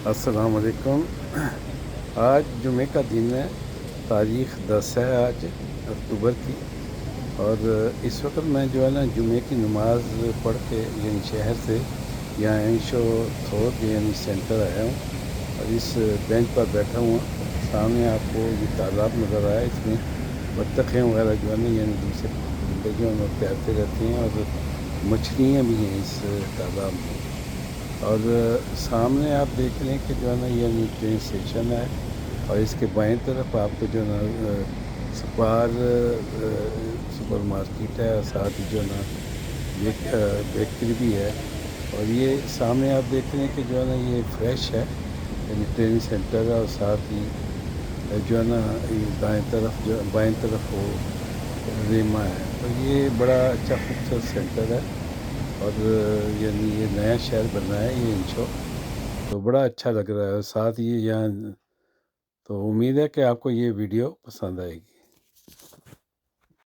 السلام علیکم۔ آج جمعہ کا دن ہے، تاریخ 10 ہے آج اکتوبر کی، اور اس وقت میں جو ہے نا جمعہ کی نماز پڑھ کے یعنی شہر سے یہاں انشو تھوک یعنی سینٹر آیا ہوں، اور اس بینچ پر بیٹھا ہوں۔ سامنے آپ کو یہ تالاب نظر آیا، اس میں بطخیں وغیرہ جو ہے نا یعنی دوسرے پرندے جو ہیں وہ تیرتے رہتے ہیں، اور مچھلیاں بھی ہیں اس تالاب میں۔ اور سامنے آپ دیکھ لیں کہ جو ہے نا یہ ٹرین اسٹیشن ہے، اور اس کے بائیں طرف آپ کو جو ہے نا سپار سپر مارکیٹ ہے، اور ساتھ ہی جو ہے نا بیکری بھی ہے۔ اور یہ سامنے آپ دیکھ رہے ہیں کہ جو ہے نا یہ فریش ہے، یعنی ٹریننگ سینٹر ہے، اور ساتھ ہی جو ہے نا یہ بائیں طرف وہ ریما ہے۔ تو یہ بڑا اچھا خوبصورت سینٹر ہے، اور یعنی یہ نیا شہر بنا ہے یہ انشو، تو بڑا اچھا لگ رہا ہے۔ اور ساتھ یہ یہاں تو امید ہے کہ آپ کو یہ ویڈیو پسند آئے گی۔